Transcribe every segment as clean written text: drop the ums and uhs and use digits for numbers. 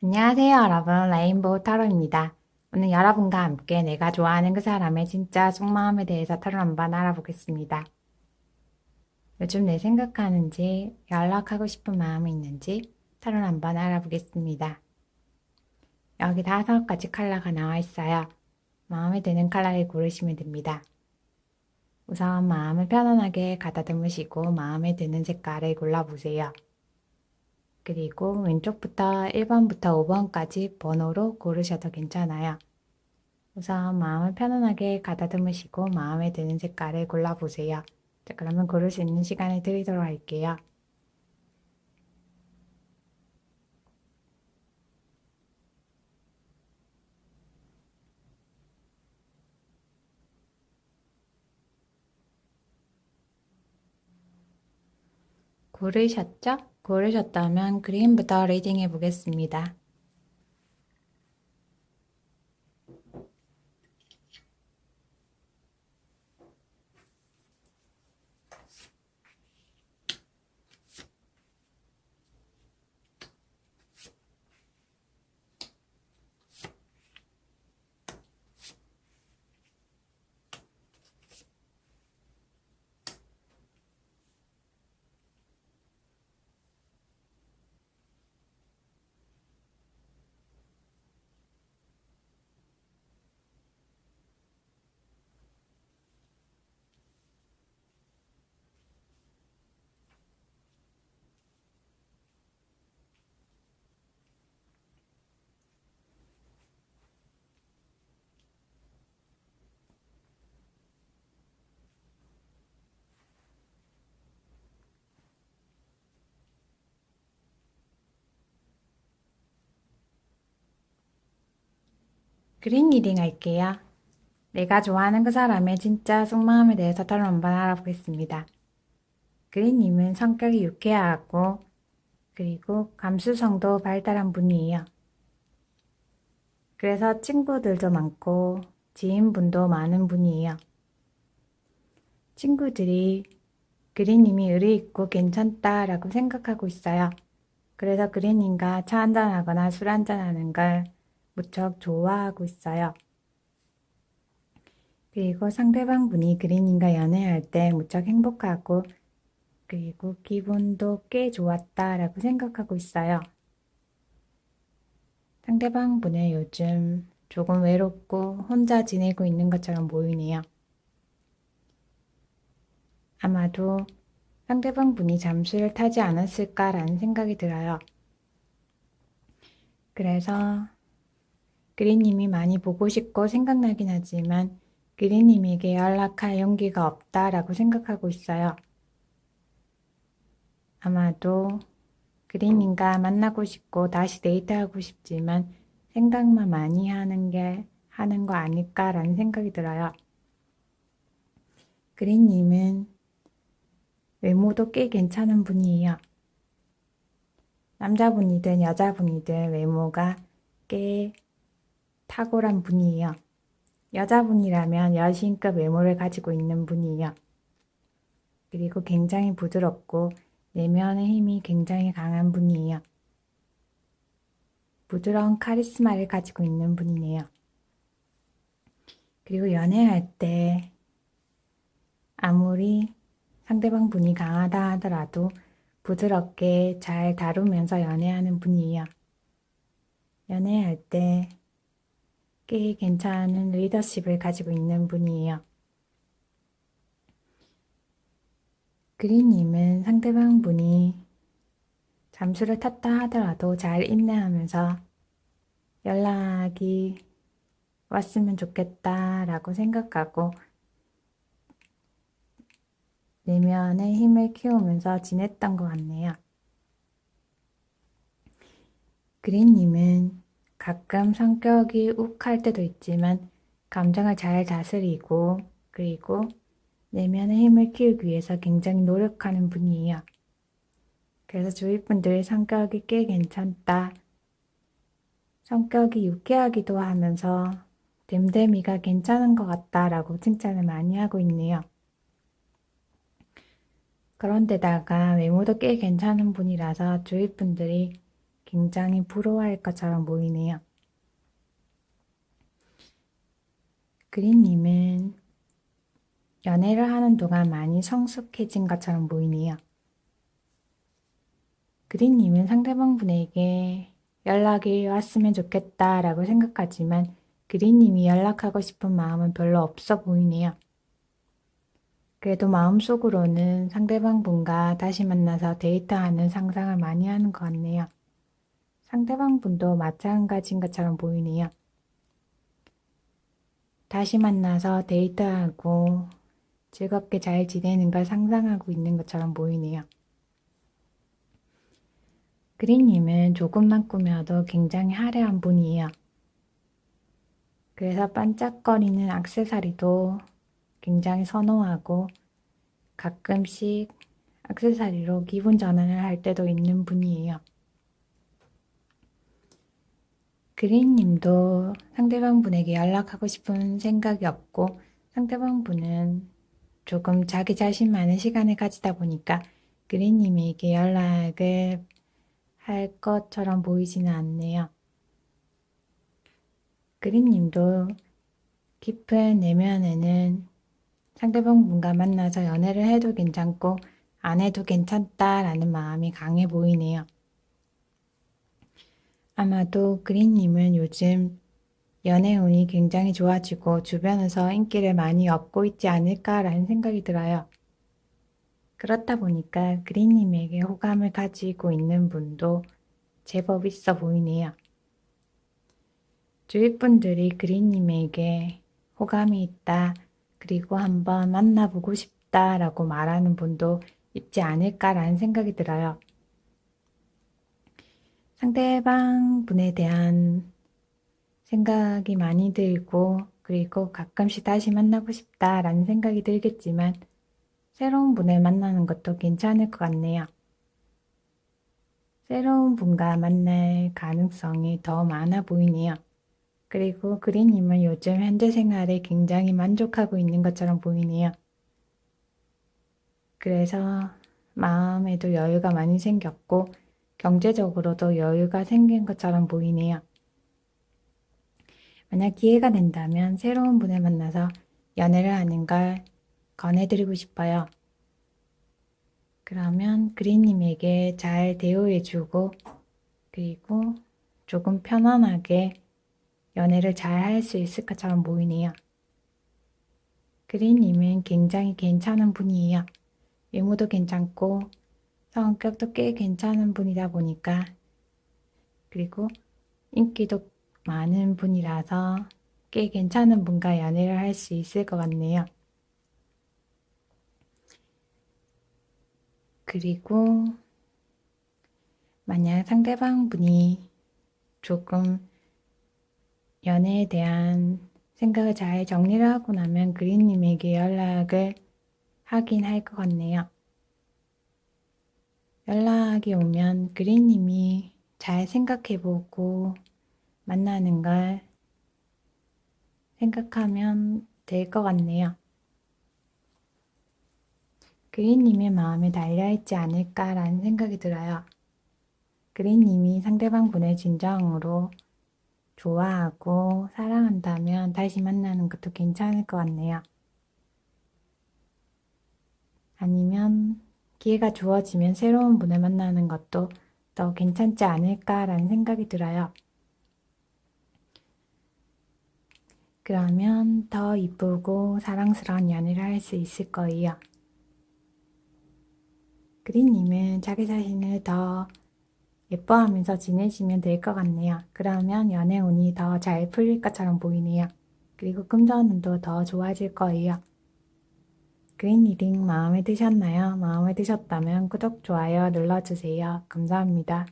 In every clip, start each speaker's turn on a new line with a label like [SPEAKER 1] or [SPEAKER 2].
[SPEAKER 1] 안녕하세요, 여러분. 레인보우 타로입니다. 오늘 여러분과 함께 내가 좋아하는 그 사람의 진짜 속마음에 대해서 타로 한번 알아보겠습니다. 요즘 내 생각하는지, 연락하고 싶은 마음이 있는지 타로 한번 알아보겠습니다. 여기 5가지 컬러가 나와 있어요. 마음에 드는 컬러를 고르시면 됩니다. 우선 마음을 편안하게 가다듬으시고 마음에 드는 색깔을 골라보세요. 그리고 왼쪽부터 1번부터 5번까지 번호로 고르셔도 괜찮아요. 우선 마음을 편안하게 가다듬으시고 마음에 드는 색깔을 골라보세요. 자, 그러면 고를 수 있는 시간을 드리도록 할게요. 고르셨죠? 고르셨다면 그림부터 리딩해 보겠습니다. 그린 리딩 할게요. 내가 좋아하는 그 사람의 진짜 속마음에 대해서 다른 한번 알아보겠습니다. 그린님은 성격이 유쾌하고 그리고 감수성도 발달한 분이에요. 그래서 친구들도 많고 지인분도 많은 분이에요. 친구들이 그린님이 의리 있고 괜찮다라고 생각하고 있어요. 그래서 그린님과 차 한잔하거나 술 한잔하는 걸 무척 좋아하고 있어요. 그리고 상대방 분이 그린님과 연애할 때 무척 행복하고 그리고 기분도 꽤 좋았다라고 생각하고 있어요. 상대방 분은 요즘 조금 외롭고 혼자 지내고 있는 것처럼 보이네요. 아마도 상대방 분이 잠수를 타지 않았을까라는 생각이 들어요. 그래서 그린님이 많이 보고 싶고 생각나긴 하지만 그린님에게 연락할 용기가 없다라고 생각하고 있어요. 아마도 그린님과 만나고 싶고 다시 데이트하고 싶지만 생각만 많이 하는 거 아닐까라는 생각이 들어요. 그린님은 외모도 꽤 괜찮은 분이에요. 남자분이든 여자분이든 외모가 꽤 탁월한 분이에요. 여자분이라면 여신급 외모를 가지고 있는 분이에요. 그리고 굉장히 부드럽고 내면의 힘이 굉장히 강한 분이에요. 부드러운 카리스마를 가지고 있는 분이네요. 그리고 연애할 때 아무리 상대방 분이 강하다 하더라도 부드럽게 잘 다루면서 연애하는 분이에요. 연애할 때 꽤 괜찮은 리더십을 가지고 있는 분이에요. 그린님은 상대방 분이 잠수를 탔다 하더라도 잘 인내하면서 연락이 왔으면 좋겠다라고 생각하고 내면의 힘을 키우면서 지냈던 것 같네요. 그린님은 가끔 성격이 욱할 때도 있지만 감정을 잘 다스리고 그리고 내면의 힘을 키우기 위해서 굉장히 노력하는 분이에요. 그래서 주위 분들 성격이 꽤 괜찮다. 성격이 유쾌하기도 하면서 됨됨이가 괜찮은 것 같다라고 칭찬을 많이 하고 있네요. 그런데다가 외모도 꽤 괜찮은 분이라서 주위 분들이 굉장히 부러워할 것처럼 보이네요. 그린님은 연애를 하는 동안 많이 성숙해진 것처럼 보이네요. 그린님은 상대방 분에게 연락이 왔으면 좋겠다라고 생각하지만 그린님이 연락하고 싶은 마음은 별로 없어 보이네요. 그래도 마음속으로는 상대방 분과 다시 만나서 데이트하는 상상을 많이 하는 것 같네요. 상대방 분도 마찬가지인 것처럼 보이네요. 다시 만나서 데이트하고 즐겁게 잘 지내는 걸 상상하고 있는 것처럼 보이네요. 그린님은 조금만 꾸며도 굉장히 화려한 분이에요. 그래서 반짝거리는 액세서리도 굉장히 선호하고 가끔씩 액세서리로 기분 전환을 할 때도 있는 분이에요. 그린님도 상대방 분에게 연락하고 싶은 생각이 없고 상대방 분은 조금 자기 자신만의 시간을 가지다 보니까 그린님에게 연락을 할 것처럼 보이지는 않네요. 그린님도 깊은 내면에는 상대방 분과 만나서 연애를 해도 괜찮고 안 해도 괜찮다라는 마음이 강해 보이네요. 아마도 그린님은 요즘 연애운이 굉장히 좋아지고 주변에서 인기를 많이 얻고 있지 않을까라는 생각이 들어요. 그렇다 보니까 그린님에게 호감을 가지고 있는 분도 제법 있어 보이네요. 주위 분들이 그린님에게 호감이 있다, 그리고 한번 만나보고 싶다라고 말하는 분도 있지 않을까라는 생각이 들어요. 상대방 분에 대한 생각이 많이 들고, 그리고 가끔씩 다시 만나고 싶다라는 생각이 들겠지만, 새로운 분을 만나는 것도 괜찮을 것 같네요. 새로운 분과 만날 가능성이 더 많아 보이네요. 그리고 그린님은 요즘 현재 생활에 굉장히 만족하고 있는 것처럼 보이네요. 그래서 마음에도 여유가 많이 생겼고 경제적으로도 여유가 생긴 것처럼 보이네요. 만약 기회가 된다면 새로운 분을 만나서 연애를 하는 걸 권해드리고 싶어요. 그러면 그린님에게 잘 대우해주고 그리고 조금 편안하게 연애를 잘 할 수 있을 것처럼 보이네요. 그린님은 굉장히 괜찮은 분이에요. 외모도 괜찮고 성격도 꽤 괜찮은 분이다 보니까 그리고 인기도 많은 분이라서 꽤 괜찮은 분과 연애를 할 수 있을 것 같네요. 그리고 만약 상대방 분이 조금 연애에 대한 생각을 잘 정리를 하고 나면 그린님에게 연락을 하긴 할 것 같네요. 연락이 오면 그린님이 잘 생각해보고 만나는 걸 생각하면 될 것 같네요. 그린님의 마음에 달려있지 않을까라는 생각이 들어요. 그린님이 상대방 분을 진정으로 좋아하고 사랑한다면 다시 만나는 것도 괜찮을 것 같네요. 아니면 기회가 주어지면 새로운 분을 만나는 것도 더 괜찮지 않을까라는 생각이 들어요. 그러면 더 이쁘고 사랑스러운 연애를 할 수 있을 거예요. 그린님은 자기 자신을 더 예뻐하면서 지내시면 될 것 같네요. 그러면 연애 운이 더 잘 풀릴 것처럼 보이네요. 그리고 금전운도 더 좋아질 거예요. 그린 리딩 마음에 드셨나요? 마음에 드셨다면 구독, 좋아요 눌러주세요. 감사합니다.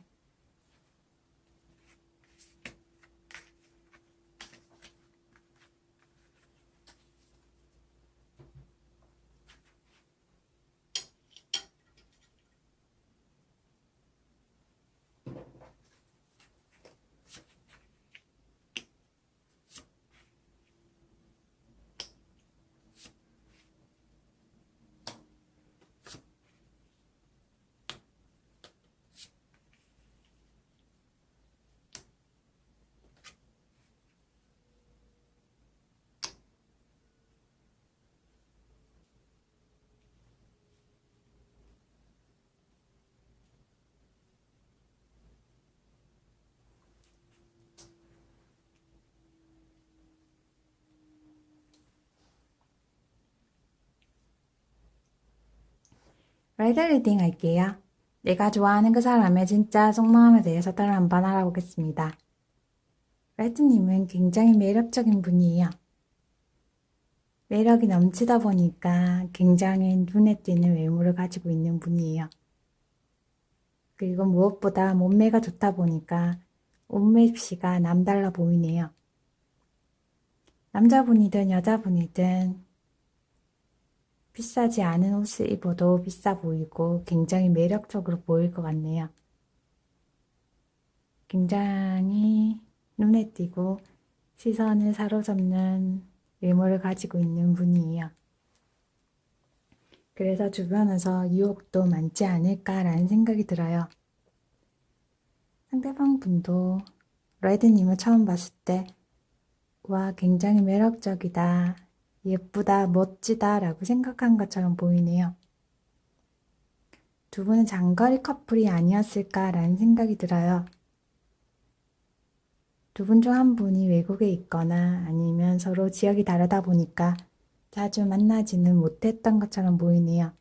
[SPEAKER 1] 레드 리딩 할게요. 내가 좋아하는 그 사람의 진짜 속마음에 대해서 따로 한번 알아보겠습니다. 레드님은 굉장히 매력적인 분이에요. 매력이 넘치다 보니까 굉장히 눈에 띄는 외모를 가지고 있는 분이에요. 그리고 무엇보다 몸매가 좋다 보니까 옷맵시가 남달라 보이네요. 남자분이든 여자분이든 비싸지 않은 옷을 입어도 비싸 보이고 굉장히 매력적으로 보일 것 같네요. 굉장히 눈에 띄고 시선을 사로잡는 외모를 가지고 있는 분이에요. 그래서 주변에서 유혹도 많지 않을까라는 생각이 들어요. 상대방 분도 레드님을 처음 봤을 때 와, 굉장히 매력적이다, 예쁘다, 멋지다 라고 생각한 것처럼 보이네요. 두 분은 장거리 커플이 아니었을까라는 생각이 들어요. 두 분 중 한 분이 외국에 있거나 아니면 서로 지역이 다르다 보니까 자주 만나지는 못했던 것처럼 보이네요.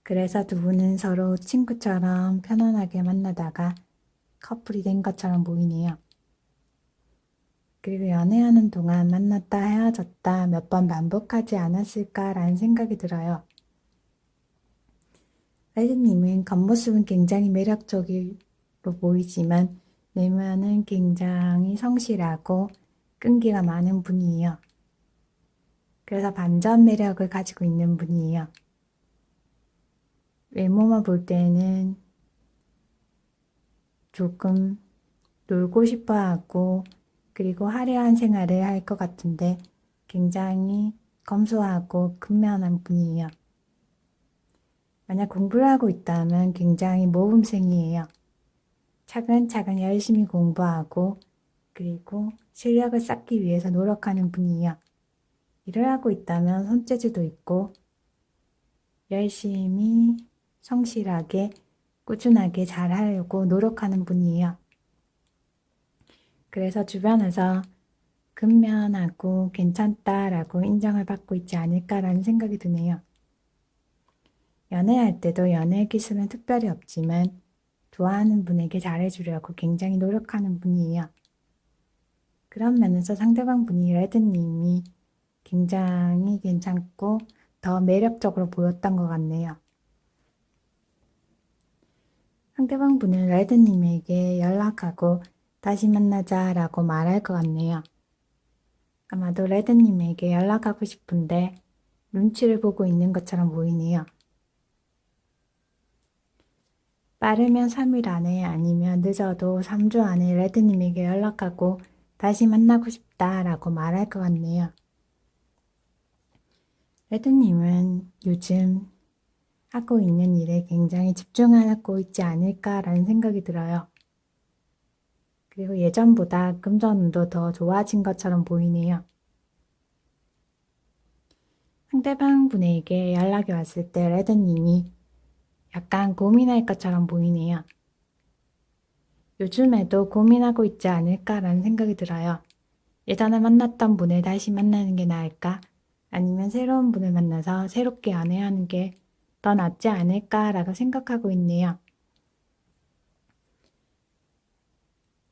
[SPEAKER 1] 그래서 두 분은 서로 친구처럼 편안하게 만나다가 커플이 된 것처럼 보이네요. 그리고 연애하는 동안 만났다 헤어졌다 몇 번 반복하지 않았을까라는 생각이 들어요. 레드님은 겉모습은 굉장히 매력적으로 보이지만 내면은 굉장히 성실하고 끈기가 많은 분이에요. 그래서 반전 매력을 가지고 있는 분이에요. 외모만 볼 때는 조금 놀고 싶어 하고 그리고 화려한 생활을 할 것 같은데 굉장히 검소하고 근면한 분이에요. 만약 공부를 하고 있다면 굉장히 모범생이에요. 차근차근 열심히 공부하고 그리고 실력을 쌓기 위해서 노력하는 분이에요. 일을 하고 있다면 손재주도 있고 열심히 성실하게 꾸준하게 잘하려고 노력하는 분이에요. 그래서 주변에서 근면하고 괜찮다라고 인정을 받고 있지 않을까라는 생각이 드네요. 연애할 때도 연애 기술은 특별히 없지만 좋아하는 분에게 잘해주려고 굉장히 노력하는 분이에요. 그런 면에서 상대방 분이 레드님이 굉장히 괜찮고 더 매력적으로 보였던 것 같네요. 상대방 분은 레드님에게 연락하고 다시 만나자라고 말할 것 같네요. 아마도 레드님에게 연락하고 싶은데 눈치를 보고 있는 것처럼 보이네요. 빠르면 3일 안에 아니면 늦어도 3주 안에 레드님에게 연락하고 다시 만나고 싶다라고 말할 것 같네요. 레드님은 요즘 하고 있는 일에 굉장히 집중하고 있지 않을까라는 생각이 들어요. 그리고 예전보다 금전운도 더 좋아진 것처럼 보이네요. 상대방 분에게 연락이 왔을 때 레드님이 약간 고민할 것처럼 보이네요. 요즘에도 고민하고 있지 않을까라는 생각이 들어요. 예전에 만났던 분을 다시 만나는 게 나을까? 아니면 새로운 분을 만나서 새롭게 연애하는 게 더 낫지 않을까라고 생각하고 있네요.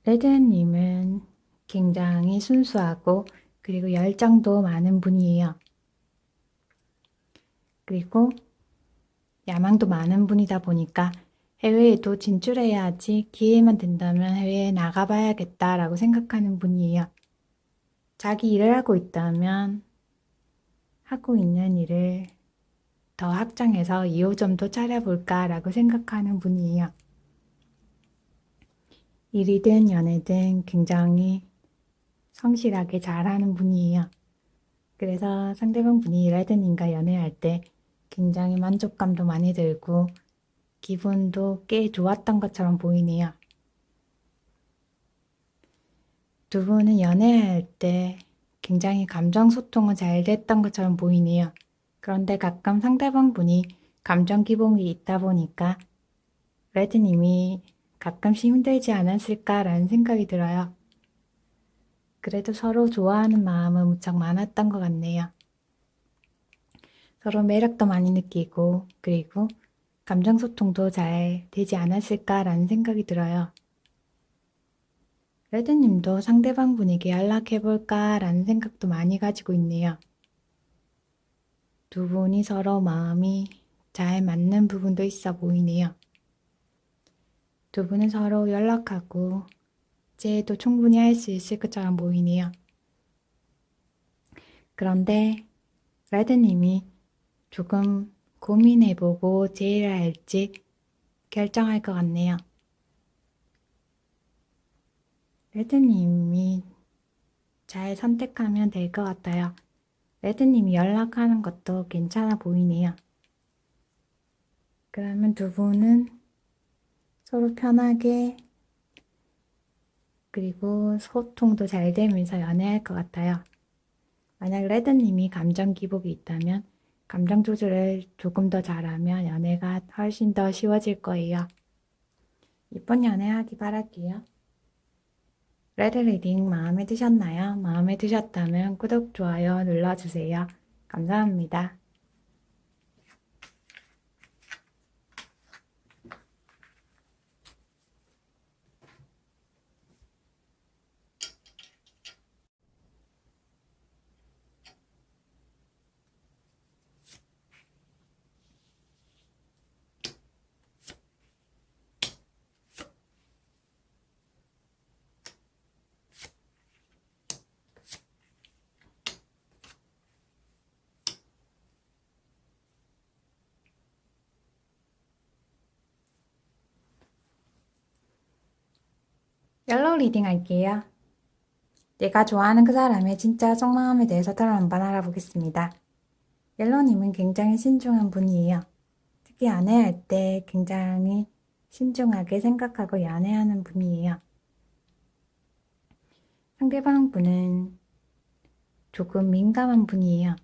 [SPEAKER 1] 레드님은 굉장히 순수하고 그리고 열정도 많은 분이에요. 그리고 야망도 많은 분이다 보니까 해외에도 진출해야지 기회만 된다면 해외에 나가봐야겠다라고 생각하는 분이에요. 자기 일을 하고 있다면 하고 있는 일을 더 확장해서 2호점도 차려볼까라고 생각하는 분이에요. 일이든 연애든 굉장히 성실하게 잘하는 분이에요. 그래서 상대방 분이 레드님과 연애할 때 굉장히 만족감도 많이 들고 기분도 꽤 좋았던 것처럼 보이네요. 두 분은 연애할 때 굉장히 감정 소통은 잘 됐던 것처럼 보이네요. 그런데 가끔 상대방 분이 감정 기복이 있다 보니까 레드님이 가끔씩 힘들지 않았을까라는 생각이 들어요. 그래도 서로 좋아하는 마음은 무척 많았던 것 같네요. 서로 매력도 많이 느끼고 그리고 감정 소통도 잘 되지 않았을까라는 생각이 들어요. 레드님도 상대방 분에게 연락해볼까라는 생각도 많이 가지고 있네요. 두 분이 서로 마음이 잘 맞는 부분도 있어 보이네요. 두 분은 서로 연락하고 이제도 충분히 할 수 있을 것처럼 보이네요. 그런데 레드님이 조금 고민해보고 제의를 할지 결정할 것 같네요. 레드님이 잘 선택하면 될 것 같아요. 레드님이 연락하는 것도 괜찮아 보이네요. 그러면 두 분은 서로 편하게 그리고 소통도 잘 되면서 연애할 것 같아요. 만약 레드님이 감정 기복이 있다면 감정 조절을 조금 더 잘하면 연애가 훨씬 더 쉬워질 거예요. 이쁜 연애하기 바랄게요. 레드 리딩 마음에 드셨나요? 마음에 드셨다면 구독, 좋아요 눌러주세요. 감사합니다. 옐로우 리딩 할게요. 내가 좋아하는 그 사람의 진짜 속마음에 대해서 더러 한번 알아보겠습니다. 옐로우님은 굉장히 신중한 분이에요. 특히 연애할 때 굉장히 신중하게 생각하고 연애하는 분이에요. 상대방 분은 조금 민감한 분이에요.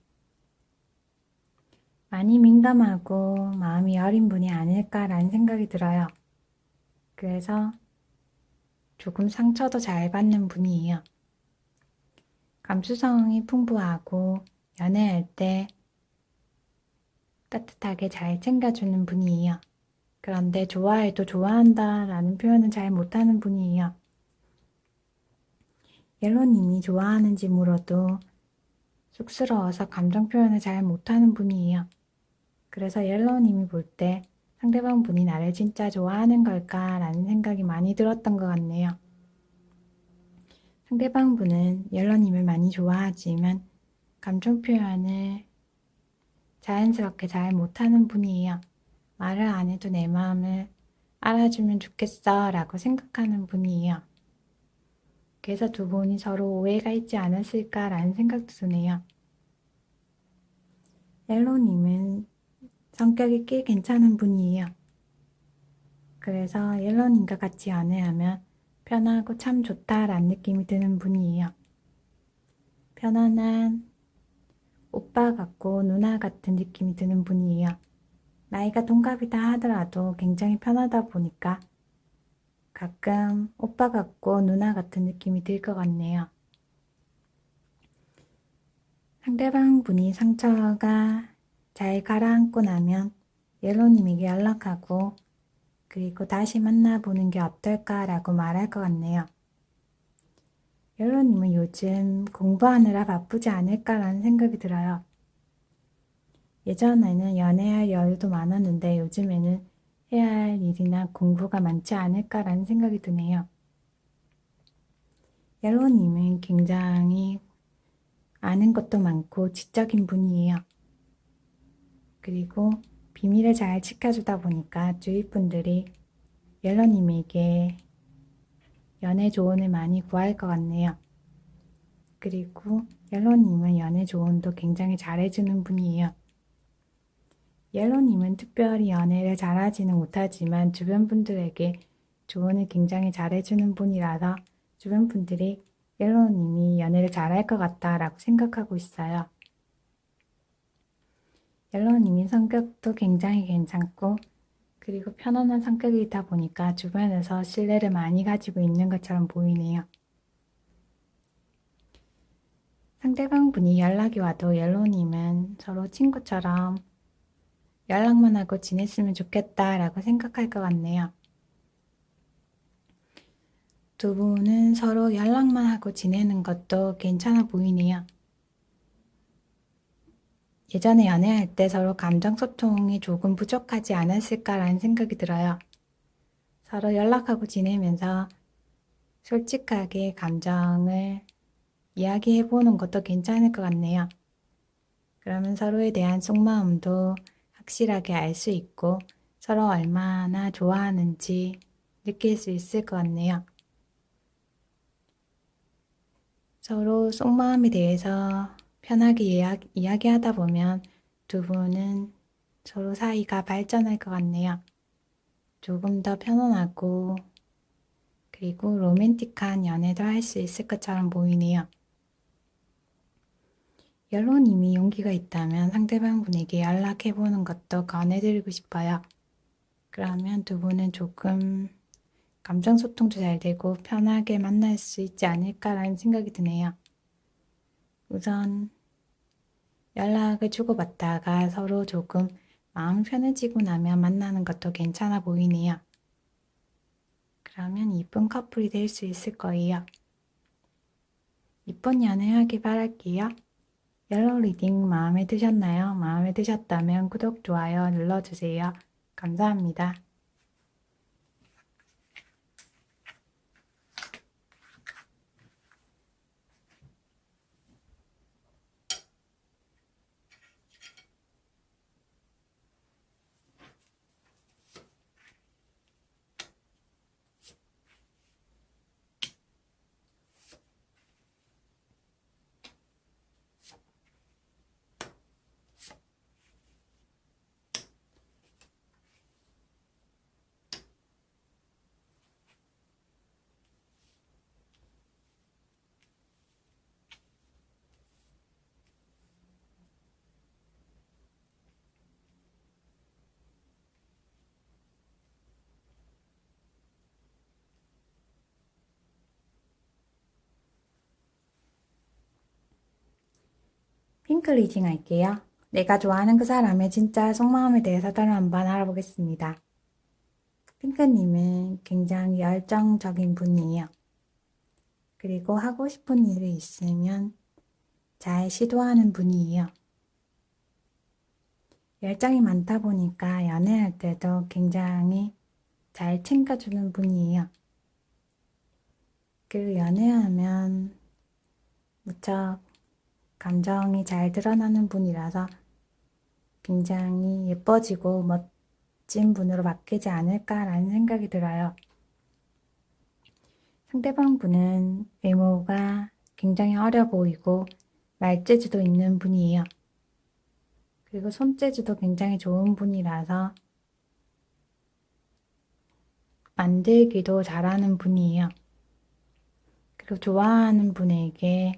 [SPEAKER 1] 많이 민감하고 마음이 여린 분이 아닐까라는 생각이 들어요. 그래서 조금 상처도 잘 받는 분이에요. 감수성이 풍부하고 연애할 때 따뜻하게 잘 챙겨주는 분이에요. 그런데 좋아해도 좋아한다 라는 표현은 잘 못하는 분이에요. 옐로님이 좋아하는지 물어도 쑥스러워서 감정 표현을 잘 못하는 분이에요. 그래서 옐로우님이 볼 때 상대방 분이 나를 진짜 좋아하는 걸까 라는 생각이 많이 들었던 것 같네요. 상대방 분은 옐로우님을 많이 좋아하지만 감정 표현을 자연스럽게 잘 못하는 분이에요. 말을 안 해도 내 마음을 알아주면 좋겠어 라고 생각하는 분이에요. 그래서 두 분이 서로 오해가 있지 않았을까 라는 생각도 드네요. 옐로우님은 성격이 꽤 괜찮은 분이에요. 그래서 옐로우님과 같이 연애하면 편하고 참 좋다라는 느낌이 드는 분이에요. 편안한 오빠 같고 누나 같은 느낌이 드는 분이에요. 나이가 동갑이다 하더라도 굉장히 편하다 보니까 가끔 오빠 같고 누나 같은 느낌이 들 것 같네요. 상대방 분이 상처가 잘 가라앉고 나면 옐로우님에게 연락하고 그리고 다시 만나보는 게 어떨까라고 말할 것 같네요. 옐로우님은 요즘 공부하느라 바쁘지 않을까라는 생각이 들어요. 예전에는 연애할 여유도 많았는데 요즘에는 해야 할 일이나 공부가 많지 않을까라는 생각이 드네요. 옐로우님은 굉장히 아는 것도 많고 지적인 분이에요. 그리고 비밀을 잘 지켜주다 보니까 주위 분들이 옐로우님에게 연애 조언을 많이 구할 것 같네요. 그리고 옐로우님은 연애 조언도 굉장히 잘해주는 분이에요. 옐로우님은 특별히 연애를 잘하지는 못하지만 주변 분들에게 조언을 굉장히 잘해주는 분이라서 주변 분들이 옐로우님이 연애를 잘할 것 같다라고 생각하고 있어요. 옐로우님이 성격도 굉장히 괜찮고 그리고 편안한 성격이다 보니까 주변에서 신뢰를 많이 가지고 있는 것처럼 보이네요. 상대방분이 연락이 와도 옐로님은 서로 친구처럼 연락만 하고 지냈으면 좋겠다라고 생각할 것 같네요. 두 분은 서로 연락만 하고 지내는 것도 괜찮아 보이네요. 예전에 연애할 때 서로 감정 소통이 조금 부족하지 않았을까라는 생각이 들어요. 서로 연락하고 지내면서 솔직하게 감정을 이야기해 보는 것도 괜찮을 것 같네요. 그러면 서로에 대한 속마음도 확실하게 알 수 있고 서로 얼마나 좋아하는지 느낄 수 있을 것 같네요. 서로 속마음에 대해서 편하게 이야기하다 보면 두 분은 서로 사이가 발전할 것 같네요. 조금 더 편안하고 그리고 로맨틱한 연애도 할 수 있을 것처럼 보이네요. 옐로님이 용기가 있다면 상대방분에게 연락해보는 것도 권해드리고 싶어요. 그러면 두 분은 조금 감정 소통도 잘 되고 편하게 만날 수 있지 않을까라는 생각이 드네요. 우선 연락을 주고받다가 서로 조금 마음 편해지고 나면 만나는 것도 괜찮아 보이네요. 그러면 이쁜 커플이 될 수 있을 거예요. 이쁜 연애하길 바랄게요. 옐로우 리딩 마음에 드셨나요? 마음에 드셨다면 구독, 좋아요 눌러주세요. 감사합니다. 핑크 리딩 할게요. 내가 좋아하는 그 사람의 진짜 속마음에 대해서 따로 한번 알아보겠습니다. 핑크님은 굉장히 열정적인 분이에요. 그리고 하고 싶은 일이 있으면 잘 시도하는 분이에요. 열정이 많다 보니까 연애할 때도 굉장히 잘 챙겨주는 분이에요. 그리고 연애하면 무척 감정이 잘 드러나는 분이라서 굉장히 예뻐지고 멋진 분으로 바뀌지 않을까라는 생각이 들어요. 상대방 분은 외모가 굉장히 어려 보이고 말재주도 있는 분이에요. 그리고 손재주도 굉장히 좋은 분이라서 만들기도 잘하는 분이에요. 그리고 좋아하는 분에게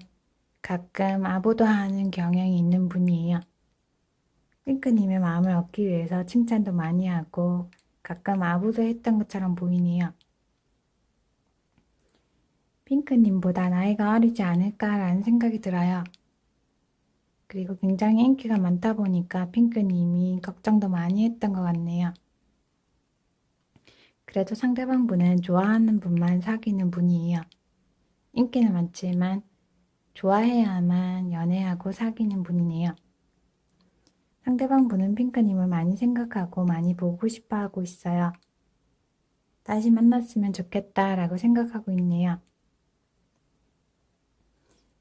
[SPEAKER 1] 가끔 아부도하는 경향이 있는 분이에요. 핑크님의 마음을 얻기 위해서 칭찬도 많이 하고 가끔 아부도 했던 것처럼 보이네요. 핑크님보다 나이가 어리지 않을까라는 생각이 들어요. 그리고 굉장히 인기가 많다 보니까 핑크님이 걱정도 많이 했던 것 같네요. 그래도 상대방 분은 좋아하는 분만 사귀는 분이에요. 인기는 많지만 좋아해야만 연애하고 사귀는 분이네요. 상대방 분은 핑크님을 많이 생각하고 많이 보고 싶어 하고 있어요. 다시 만났으면 좋겠다라고 생각하고 있네요.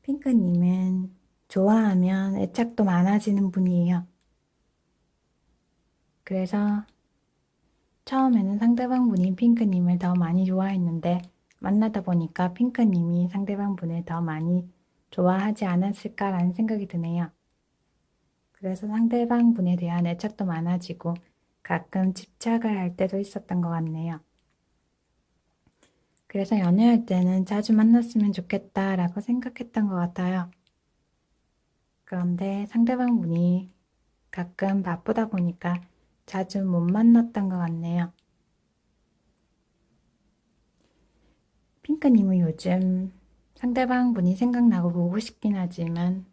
[SPEAKER 1] 핑크님은 좋아하면 애착도 많아지는 분이에요. 그래서 처음에는 상대방 분이 핑크님을 더 많이 좋아했는데 만나다 보니까 핑크님이 상대방 분을 더 많이 좋아하지 않았을까라는 생각이 드네요. 그래서 상대방 분에 대한 애착도 많아지고 가끔 집착을 할 때도 있었던 것 같네요. 그래서 연애할 때는 자주 만났으면 좋겠다라고 생각했던 것 같아요. 그런데 상대방 분이 가끔 바쁘다 보니까 자주 못 만났던 것 같네요. 핑크님은 요즘 상대방 분이 생각나고 보고 싶긴 하지만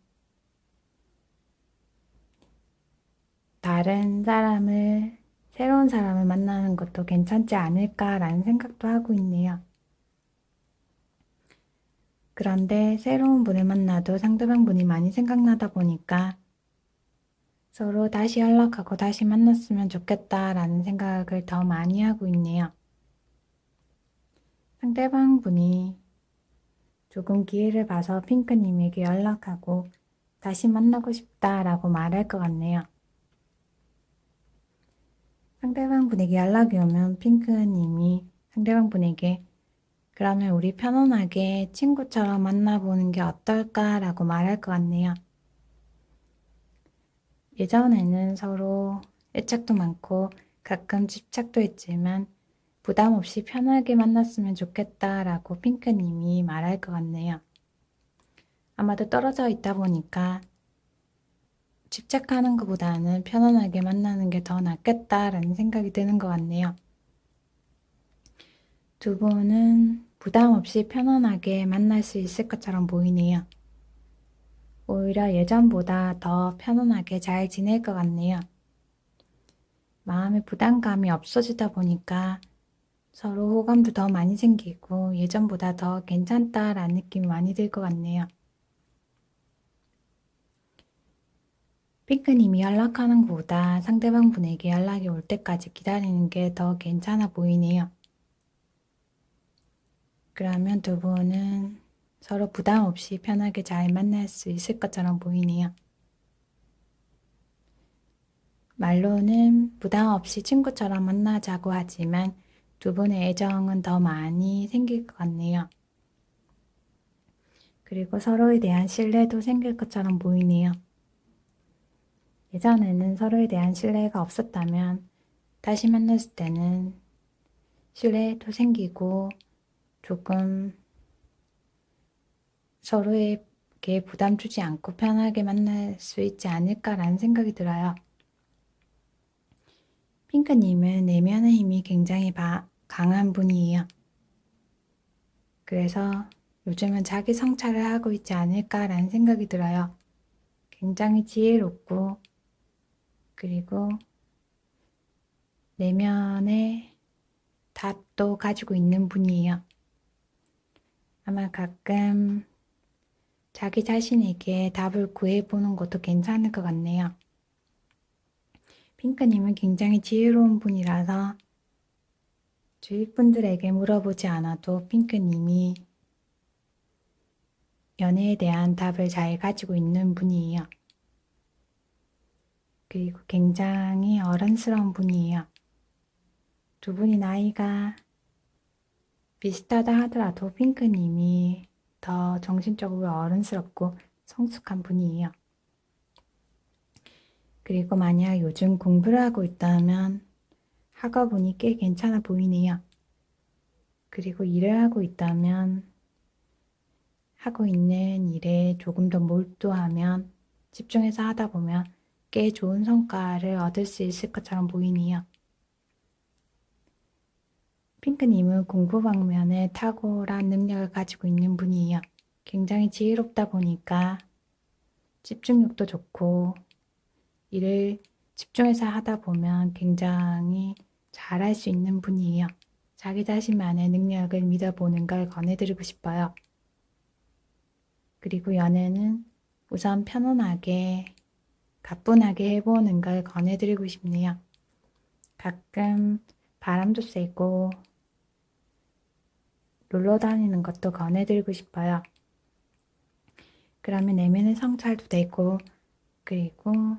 [SPEAKER 1] 다른 사람을, 새로운 사람을 만나는 것도 괜찮지 않을까라는 생각도 하고 있네요. 그런데 새로운 분을 만나도 상대방 분이 많이 생각나다 보니까 서로 다시 연락하고 다시 만났으면 좋겠다라는 생각을 더 많이 하고 있네요. 상대방 분이 조금 기회를 봐서 핑크님에게 연락하고 다시 만나고 싶다라고 말할 것 같네요. 상대방 분에게 연락이 오면 핑크님이 상대방 분에게 그러면 우리 편안하게 친구처럼 만나보는 게 어떨까라고 말할 것 같네요. 예전에는 서로 애착도 많고 가끔 집착도 했지만 부담 없이 편하게 만났으면 좋겠다라고 핑크님이 말할 것 같네요. 아마도 떨어져 있다 보니까 집착하는 것보다는 편안하게 만나는 게 더 낫겠다라는 생각이 드는 것 같네요. 두 분은 부담 없이 편안하게 만날 수 있을 것처럼 보이네요. 오히려 예전보다 더 편안하게 잘 지낼 것 같네요. 마음의 부담감이 없어지다 보니까 서로 호감도 더 많이 생기고 예전보다 더 괜찮다라는 느낌이 많이 들 것 같네요. 핑크님이 연락하는 것보다 상대방 분에게 연락이 올 때까지 기다리는 게 더 괜찮아 보이네요. 그러면 두 분은 서로 부담 없이 편하게 잘 만날 수 있을 것처럼 보이네요. 말로는 부담 없이 친구처럼 만나자고 하지만 두 분의 애정은 더 많이 생길 것 같네요. 그리고 서로에 대한 신뢰도 생길 것처럼 보이네요. 예전에는 서로에 대한 신뢰가 없었다면 다시 만났을 때는 신뢰도 생기고 조금 서로에게 부담 주지 않고 편하게 만날 수 있지 않을까라는 생각이 들어요. 핑크님은 내면의 힘이 굉장히 강한 분이에요. 그래서 요즘은 자기 성찰을 하고 있지 않을까라는 생각이 들어요. 굉장히 지혜롭고 그리고 내면의 답도 가지고 있는 분이에요. 아마 가끔 자기 자신에게 답을 구해보는 것도 괜찮을 것 같네요. 핑크님은 굉장히 지혜로운 분이라서 주위 분들에게 물어보지 않아도 핑크님이 연애에 대한 답을 잘 가지고 있는 분이에요. 그리고 굉장히 어른스러운 분이에요. 두 분이 나이가 비슷하다 하더라도 핑크님이 더 정신적으로 어른스럽고 성숙한 분이에요. 그리고 만약 요즘 공부를 하고 있다면 학업운이 꽤 괜찮아 보이네요. 그리고 일을 하고 있다면 하고 있는 일에 조금 더 몰두하면 집중해서 하다 보면 꽤 좋은 성과를 얻을 수 있을 것처럼 보이네요. 핑크님은 공부 방면에 탁월한 능력을 가지고 있는 분이에요. 굉장히 지혜롭다 보니까 집중력도 좋고 일을 집중해서 하다 보면 굉장히 잘할 수 있는 분이에요. 자기 자신만의 능력을 믿어보는 걸 권해드리고 싶어요. 그리고 연애는 우선 편안하게 가뿐하게 해보는 걸 권해드리고 싶네요. 가끔 바람도 쐬고 놀러 다니는 것도 권해드리고 싶어요. 그러면 내면의 성찰도 되고 그리고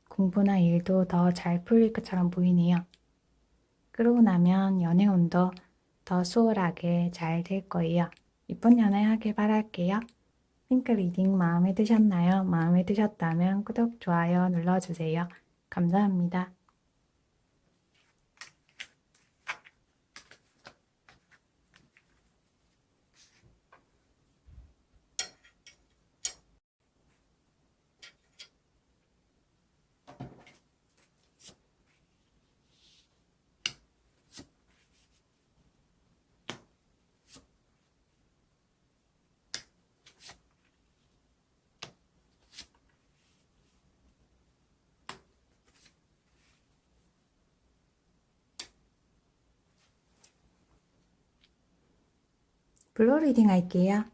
[SPEAKER 1] 공부나 일도 더 잘 풀릴 것처럼 보이네요. 그러고 나면 연애운도 더 수월하게 잘 될 거예요. 이쁜 연애하길 바랄게요. 핑크 리딩 마음에 드셨나요? 마음에 드셨다면 구독, 좋아요 눌러주세요. 감사합니다. 블루 리딩 할게요.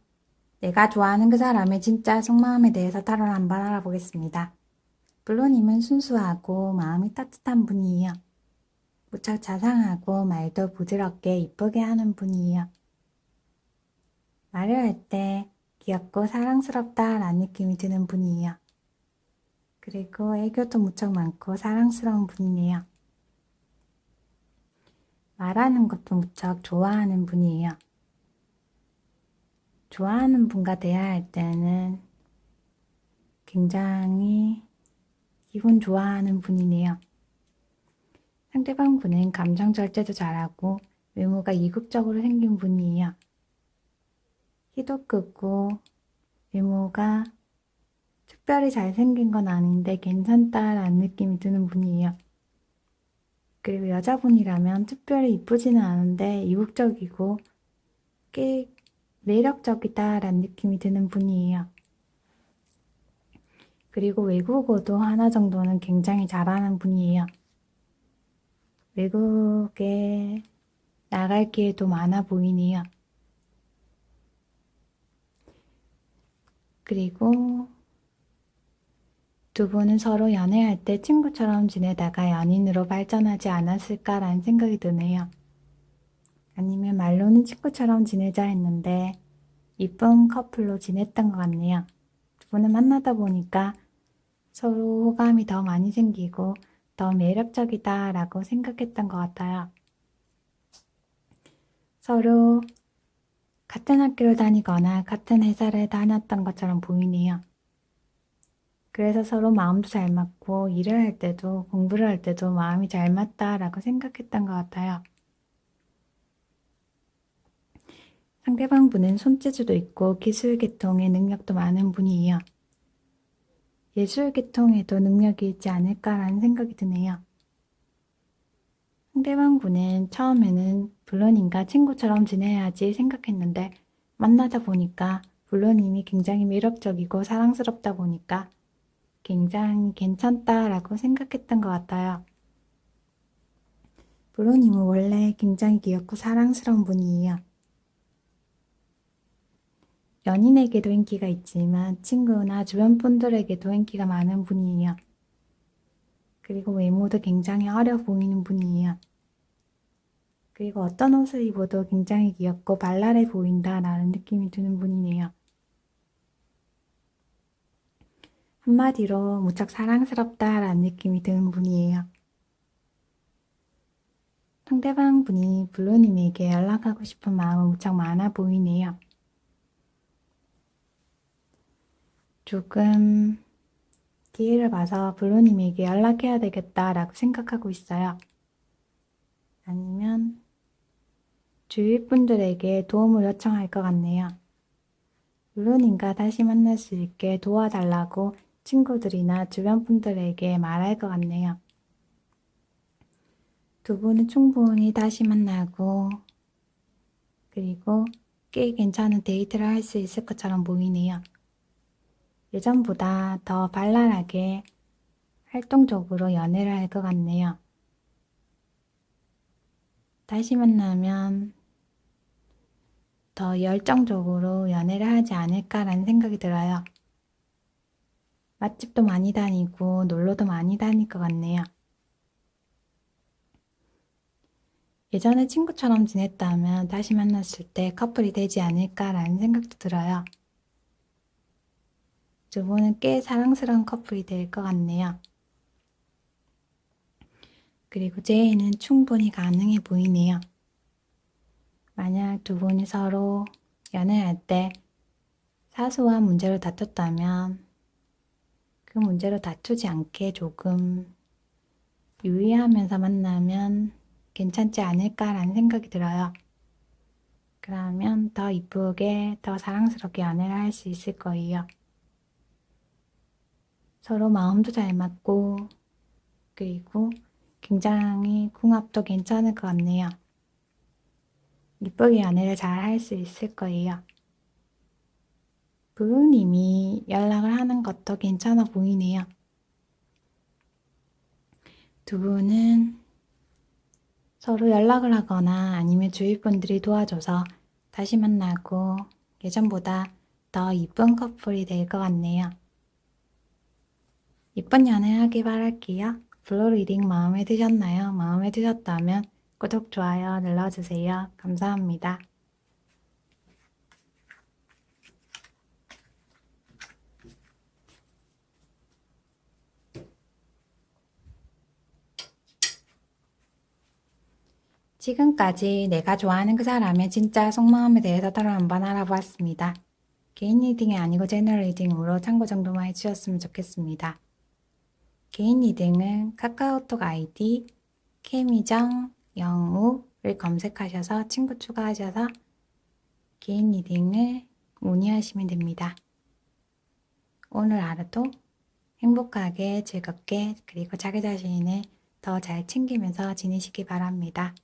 [SPEAKER 1] 내가 좋아하는 그 사람의 진짜 속마음에 대해서 타로를 한번 알아보겠습니다. 블루님은 순수하고 마음이 따뜻한 분이에요. 무척 자상하고 말도 부드럽게 이쁘게 하는 분이에요. 말을 할 때 귀엽고 사랑스럽다라는 느낌이 드는 분이에요. 그리고 애교도 무척 많고 사랑스러운 분이에요. 말하는 것도 무척 좋아하는 분이에요. 좋아하는 분과 대화할 때는 굉장히 기분 좋아하는 분이네요. 상대방 분은 감정 절제도 잘하고 외모가 이국적으로 생긴 분이에요. 키도 크고 외모가 특별히 잘생긴 건 아닌데 괜찮다라는 느낌이 드는 분이에요. 그리고 여자분이라면 특별히 이쁘지는 않은데 이국적이고 꽤 매력적이다라는 느낌이 드는 분이에요. 그리고 외국어도 하나 정도는 굉장히 잘하는 분이에요. 외국에 나갈 기회도 많아 보이네요. 그리고 두 분은 서로 연애할 때 친구처럼 지내다가 연인으로 발전하지 않았을까라는 생각이 드네요. 아니면 말로는 친구처럼 지내자 했는데 이쁜 커플로 지냈던 것 같네요. 두 분은 만나다 보니까 서로 호감이 더 많이 생기고 더 매력적이다라고 생각했던 것 같아요. 서로 같은 학교를 다니거나 같은 회사를 다녔던 것처럼 보이네요. 그래서 서로 마음도 잘 맞고 일을 할 때도 공부를 할 때도 마음이 잘 맞다라고 생각했던 것 같아요. 상대방 분은 손재주도 있고 기술 계통의 능력도 많은 분이에요. 예술 계통에도 능력이 있지 않을까라는 생각이 드네요. 상대방 분은 처음에는 블루님과 친구처럼 지내야지 생각했는데 만나다 보니까 블루님이 굉장히 매력적이고 사랑스럽다 보니까 굉장히 괜찮다라고 생각했던 것 같아요. 블루님은 원래 굉장히 귀엽고 사랑스러운 분이에요. 연인에게도 인기가 있지만 친구나 주변 분들에게도 인기가 많은 분이에요. 그리고 외모도 굉장히 어려 보이는 분이에요. 그리고 어떤 옷을 입어도 굉장히 귀엽고 발랄해 보인다라는 느낌이 드는 분이네요. 한마디로 무척 사랑스럽다라는 느낌이 드는 분이에요. 상대방 분이 블루님에게 연락하고 싶은 마음은 무척 많아 보이네요. 조금 기회를 봐서 블루님에게 연락해야 되겠다라고 생각하고 있어요. 아니면 주위 분들에게 도움을 요청할 것 같네요. 블루님과 다시 만날 수 있게 도와달라고 친구들이나 주변 분들에게 말할 것 같네요. 두 분은 충분히 다시 만나고 그리고 꽤 괜찮은 데이트를 할 수 있을 것처럼 보이네요. 예전보다 더 발랄하게 활동적으로 연애를 할 것 같네요. 다시 만나면 더 열정적으로 연애를 하지 않을까라는 생각이 들어요. 맛집도 많이 다니고 놀러도 많이 다닐 것 같네요. 예전에 친구처럼 지냈다면 다시 만났을 때 커플이 되지 않을까라는 생각도 들어요. 두 분은 꽤 사랑스러운 커플이 될 것 같네요. 그리고 재해는 충분히 가능해 보이네요. 만약 두 분이 서로 연애할 때 사소한 문제로 다퉜다면 그 문제로 다투지 않게 조금 유의하면서 만나면 괜찮지 않을까라는 생각이 들어요. 그러면 더 이쁘게, 더 사랑스럽게 연애를 할 수 있을 거예요. 서로 마음도 잘 맞고, 그리고 굉장히 궁합도 괜찮을 것 같네요. 이쁘게 연애를 잘 할 수 있을 거예요. 블루님이 연락을 하는 것도 괜찮아 보이네요. 두 분은 서로 연락을 하거나 아니면 주위 분들이 도와줘서 다시 만나고 예전보다 더 이쁜 커플이 될 것 같네요. 이쁜 연애하길 바랄게요. 블루 리딩 마음에 드셨나요? 마음에 드셨다면 구독, 좋아요 눌러주세요. 감사합니다. 지금까지 내가 좋아하는 그 사람의 진짜 속마음에 대해서 따로 한번 알아보았습니다. 개인 리딩이 아니고 제너럴 리딩으로 참고 정도만 해주셨으면 좋겠습니다. 개인 리딩은 카카오톡 아이디 케미정 영우를 검색하셔서 친구 추가하셔서 개인 리딩을 문의하시면 됩니다. 오늘 하루도 행복하게 즐겁게 그리고 자기 자신을 더 잘 챙기면서 지내시기 바랍니다.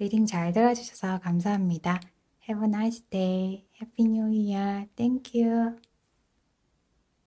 [SPEAKER 1] 리딩 잘 들어주셔서 감사합니다. Have a nice day. Happy New Year. Thank you.